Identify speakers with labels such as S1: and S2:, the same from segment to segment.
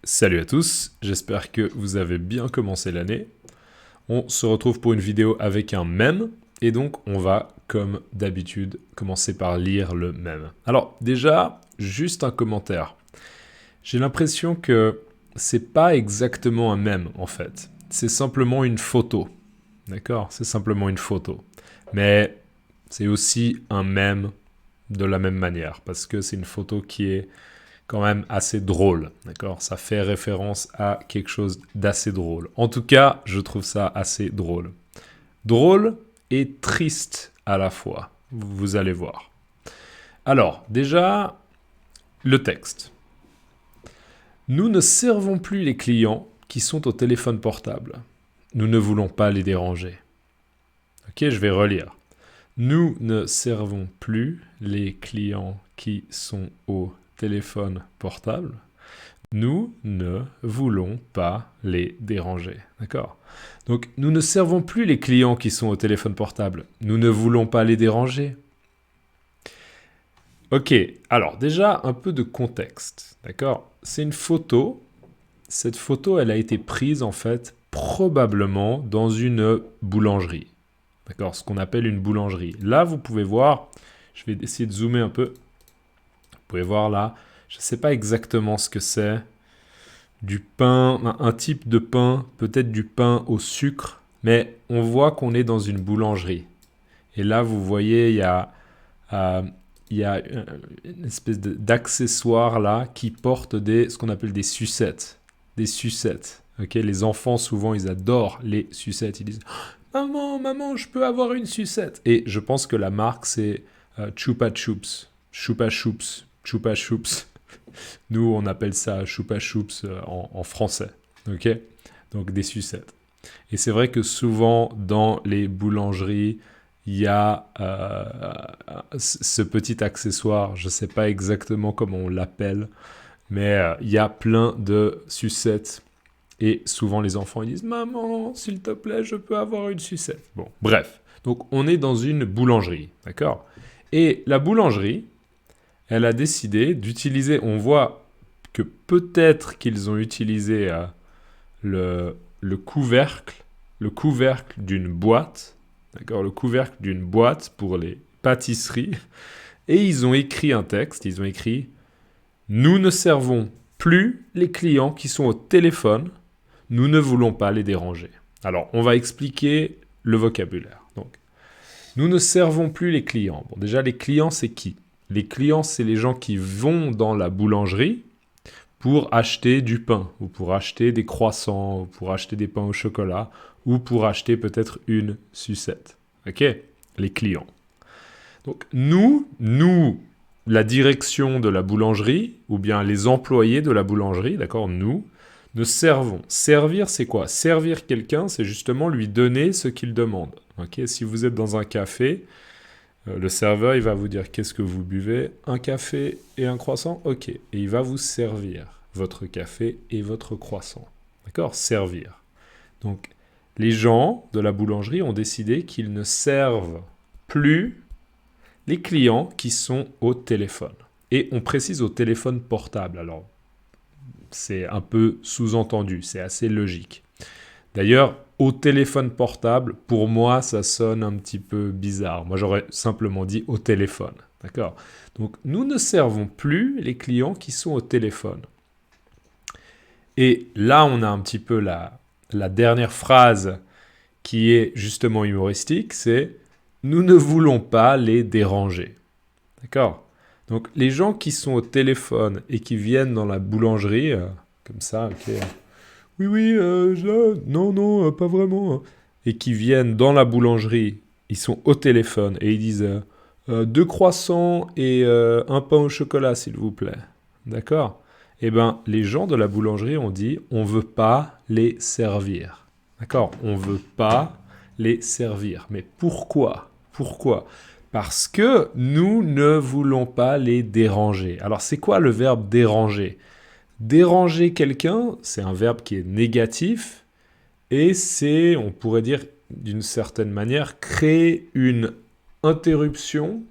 S1: Salut à tous, j'espère que vous avez bien commencé l'année. On se retrouve pour une vidéo avec un mème, et donc on va, comme d'habitude, commencer par lire le mème. Alors déjà, juste un commentaire. J'ai l'impression que c'est pas exactement un mème en fait. C'est simplement une photo. D'accord? C'est simplement une photo. Mais c'est aussi un mème de la même manière, parce que c'est une photo qui est quand même assez drôle, d'accord? Ça fait référence à quelque chose d'assez drôle. En tout cas, je trouve ça assez drôle. Drôle et triste à la fois, vous allez voir. Alors, déjà, le texte. Nous ne servons plus les clients qui sont au téléphone portable. Nous ne voulons pas les déranger. Ok, je vais relire. Nous ne servons plus les clients qui sont au téléphone portable. Nous ne voulons pas les déranger. D'accord? Donc, nous ne servons plus les clients qui sont au téléphone portable. Nous ne voulons pas les déranger. Ok, alors déjà un peu de contexte. D'accord? C'est une photo. Cette photo, elle a été prise en fait probablement dans une boulangerie. D'accord? Ce qu'on appelle une boulangerie. Là, vous pouvez voir, je vais essayer de zoomer un peu. Vous pouvez voir là, je ne sais pas exactement ce que c'est. Du pain, un type de pain, peut-être du pain au sucre, mais on voit qu'on est dans une boulangerie. Et là, vous voyez, euh, il y a une espèce d'accessoire là qui porte ce qu'on appelle des sucettes. Des sucettes. Ok, les enfants, souvent, ils adorent les sucettes. Ils disent maman, maman, je peux avoir une sucette. Et je pense que la marque, c'est Chupa Chups. Chupa Chups. Chupa Chups. Nous, on appelle ça Chupa Chups en français. Ok? Donc des sucettes. Et c'est vrai que souvent, dans les boulangeries, il y a ce petit accessoire, je ne sais pas exactement comment on l'appelle, mais il y a plein de sucettes. Et souvent, les enfants ils disent « Maman, s'il te plaît, je peux avoir une sucette ». Bon, bref. Donc, on est dans une boulangerie, d'accord? Et la boulangerie, elle a décidé d'utiliser, on voit que peut-être qu'ils ont utilisé le couvercle d'une boîte, d'accord, le couvercle d'une boîte pour les pâtisseries, et ils ont écrit un texte, ils ont écrit « Nous ne servons plus les clients qui sont au téléphone, nous ne voulons pas les déranger ». Alors, on va expliquer le vocabulaire. Donc, nous ne servons plus les clients. Bon, déjà, les clients, c'est qui? Les clients, c'est les gens qui vont dans la boulangerie pour acheter du pain, ou pour acheter des croissants, ou pour acheter des pains au chocolat, ou pour acheter peut-être une sucette. Ok? Les clients. Donc nous, la direction de la boulangerie, ou bien les employés de la boulangerie, d'accord, nous, ne servons. Servir, c'est quoi? Servir quelqu'un, c'est justement lui donner ce qu'il demande. Ok? Si vous êtes dans un café, le serveur, il va vous dire qu'est-ce que vous buvez? Un café et un croissant? Ok. Et il va vous servir votre café et votre croissant. D'accord? Servir. Donc, les gens de la boulangerie ont décidé qu'ils ne servent plus les clients qui sont au téléphone. Et on précise au téléphone portable. Alors, c'est un peu sous-entendu, c'est assez logique. D'ailleurs, au téléphone portable, pour moi, ça sonne un petit peu bizarre. Moi, j'aurais simplement dit au téléphone. D'accord? Donc, nous ne servons plus les clients qui sont au téléphone. Et là, on a un petit peu la dernière phrase qui est justement humoristique, c'est « Nous ne voulons pas les déranger ». D'accord? Donc, les gens qui sont au téléphone et qui viennent dans la boulangerie, comme ça, ok, oui, oui, non, non, pas vraiment, hein, et qui viennent dans la boulangerie, ils sont au téléphone et ils disent deux croissants et un pain au chocolat, s'il vous plaît. D'accord? Eh bien, les gens de la boulangerie ont dit on ne veut pas les servir. D'accord? On ne veut pas les servir. Mais pourquoi? Pourquoi? Parce que nous ne voulons pas les déranger. Alors, c'est quoi le verbe déranger? Déranger quelqu'un, c'est un verbe qui est négatif et c'est, on pourrait dire d'une certaine manière, créer une interruption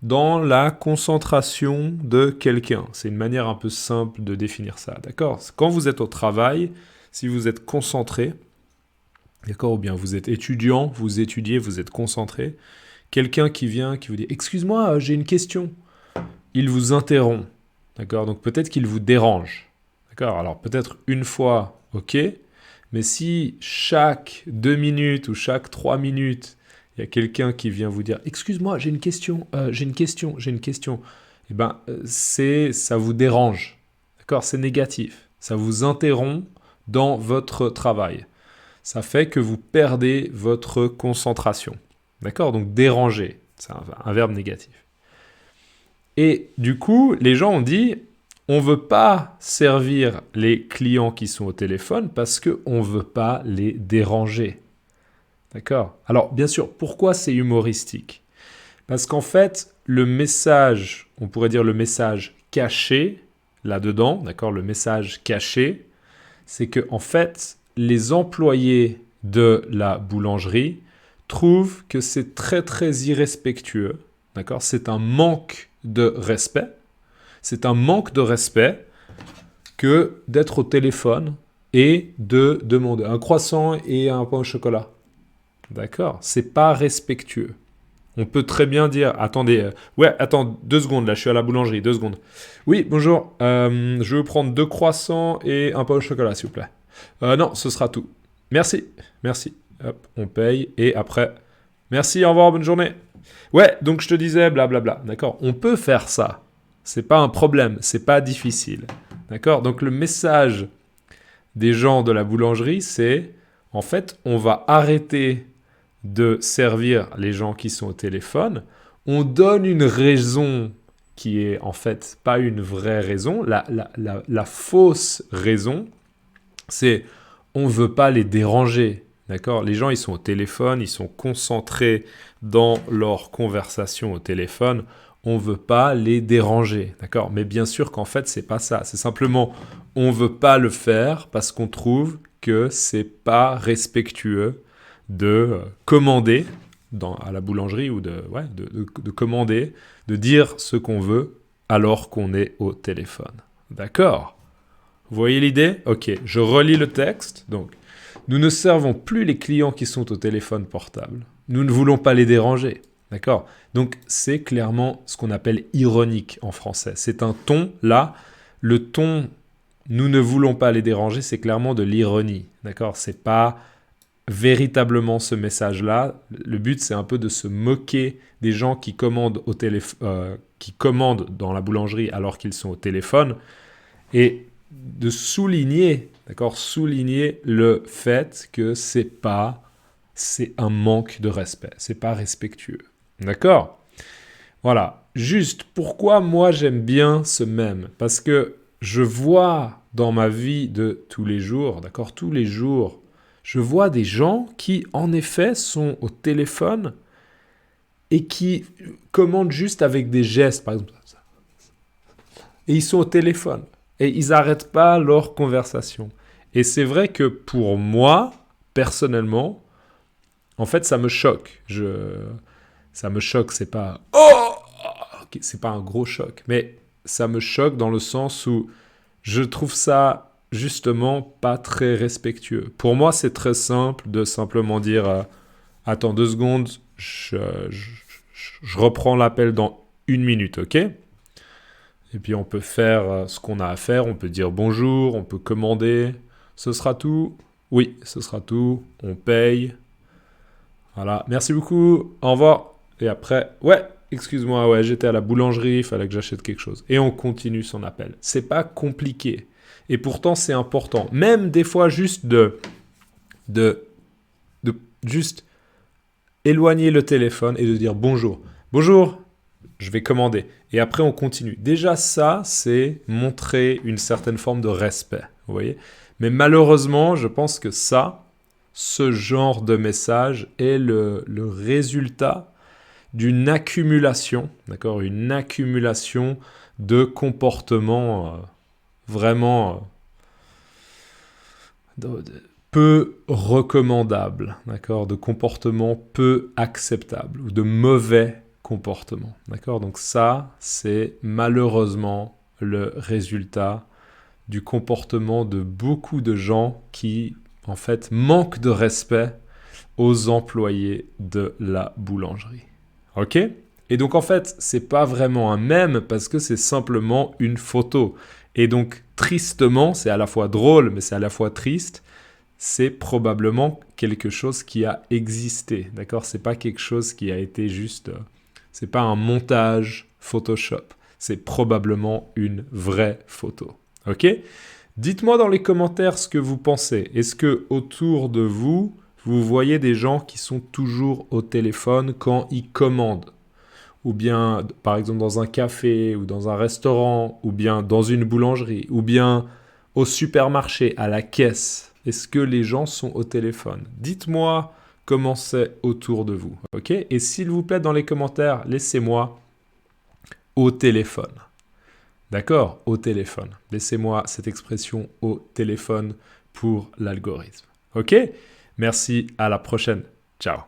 S1: dans la concentration de quelqu'un. C'est une manière un peu simple de définir ça, d'accord? Quand vous êtes au travail, si vous êtes concentré, d'accord, ou bien vous êtes étudiant, vous étudiez, vous êtes concentré, quelqu'un qui vient, qui vous dit « Excuse-moi, j'ai une question ». Il vous interrompt, d'accord? Donc peut-être qu'il vous dérange, d'accord? Alors peut-être une fois, ok, mais si chaque 2 minutes ou chaque 3 minutes, il y a quelqu'un qui vient vous dire « Excuse-moi, j'ai une question, eh ben, ça vous dérange, d'accord? C'est négatif, ça vous interrompt dans votre travail. Ça fait que vous perdez votre concentration, d'accord? Donc déranger, c'est un verbe négatif. Et du coup, les gens ont dit, on ne veut pas servir les clients qui sont au téléphone parce qu'on ne veut pas les déranger. D'accord? Alors, bien sûr, pourquoi c'est humoristique? Parce qu'en fait, le message, on pourrait dire le message caché, là-dedans, d'accord? Le message caché, c'est que en fait, les employés de la boulangerie trouvent que c'est très, très irrespectueux, d'accord? C'est un manque de respect. C'est un manque de respect que d'être au téléphone et de demander un croissant et un pain au chocolat. D'accord? C'est pas respectueux. On peut très bien dire, attendez, ouais, attends, 2 secondes, là, je suis à la boulangerie, 2 secondes. Oui, bonjour, je veux prendre 2 croissants et un pain au chocolat, s'il vous plaît. Non, ce sera tout. Merci, merci. Hop, on paye et après, merci, au revoir, bonne journée. Ouais, donc je te disais, blablabla, d'accord? On peut faire ça. C'est pas un problème, c'est pas difficile. D'accord? Donc le message des gens de la boulangerie, c'est, en fait, on va arrêter de servir les gens qui sont au téléphone. On donne une raison qui est en fait pas une vraie raison. La fausse raison, c'est on ne veut pas les déranger. D'accord? Les gens, ils sont au téléphone, ils sont concentrés dans leur conversation au téléphone. On ne veut pas les déranger. D'accord? Mais bien sûr qu'en fait, c'est pas ça. C'est simplement, on ne veut pas le faire parce qu'on trouve que c'est pas respectueux de commander à la boulangerie ou de commander, de dire ce qu'on veut alors qu'on est au téléphone. D'accord? Vous voyez l'idée? Ok, je relis le texte. Donc, nous ne servons plus les clients qui sont au téléphone portable. Nous ne voulons pas les déranger. D'accord? Donc, c'est clairement ce qu'on appelle ironique en français. C'est un ton, là, le ton « nous ne voulons pas les déranger », c'est clairement de l'ironie. D'accord? C'est pas véritablement ce message-là. Le but, c'est un peu de se moquer des gens qui commandent qui commandent dans la boulangerie alors qu'ils sont au téléphone et de souligner, d'accord, souligner le fait que c'est un manque de respect, c'est pas respectueux. D'accord? Voilà. Juste, pourquoi moi j'aime bien ce mème? Parce que je vois dans ma vie de tous les jours, d'accord, tous les jours, je vois des gens qui, en effet, sont au téléphone et qui commandent juste avec des gestes, par exemple. Et ils sont au téléphone. Et ils n'arrêtent pas leur conversation. Et c'est vrai que pour moi, personnellement, en fait, ça me choque. Ça me choque, c'est pas... Oh okay, c'est pas un gros choc. Mais ça me choque dans le sens où je trouve ça justement pas très respectueux. Pour moi, c'est très simple de simplement dire attends 2 secondes, je reprends l'appel dans 1 minute, ok? Et puis on peut faire ce qu'on a à faire, on peut dire bonjour, on peut commander. Ce sera tout? Oui, ce sera tout. On paye. Voilà, merci beaucoup, au revoir. Et après, ouais, excuse-moi, ouais, j'étais à la boulangerie, il fallait que j'achète quelque chose. Et on continue son appel. C'est pas compliqué. Et pourtant, c'est important. Même des fois, juste de juste éloigner le téléphone et de dire bonjour. Bonjour, je vais commander. Et après, on continue. Déjà, ça, c'est montrer une certaine forme de respect. Vous voyez? Mais malheureusement, je pense que ce genre de message est le résultat d'une accumulation, d'accord? Une accumulation de comportements vraiment peu recommandables, d'accord? De comportements peu acceptables ou de mauvais comportement. D'accord? Donc ça, c'est malheureusement le résultat du comportement de beaucoup de gens qui, en fait, manquent de respect aux employés de la boulangerie. Ok? Et donc, en fait, c'est pas vraiment un mème parce que c'est simplement une photo. Et donc, tristement, c'est à la fois drôle, mais c'est à la fois triste. C'est probablement quelque chose qui a existé. D'accord? C'est pas quelque chose qui a été juste. C'est pas un montage Photoshop. C'est probablement une vraie photo. Ok? Dites-moi dans les commentaires ce que vous pensez. Est-ce que autour de vous, vous voyez des gens qui sont toujours au téléphone quand ils commandent? Ou bien, par exemple, dans un café, ou dans un restaurant, ou bien dans une boulangerie, ou bien au supermarché, à la caisse. Est-ce que les gens sont au téléphone? Dites-moi comment c'est autour de vous. Ok? Et s'il vous plaît, dans les commentaires, laissez-moi au téléphone. D'accord? Au téléphone. Laissez-moi cette expression au téléphone pour l'algorithme. Ok? Merci, à la prochaine. Ciao.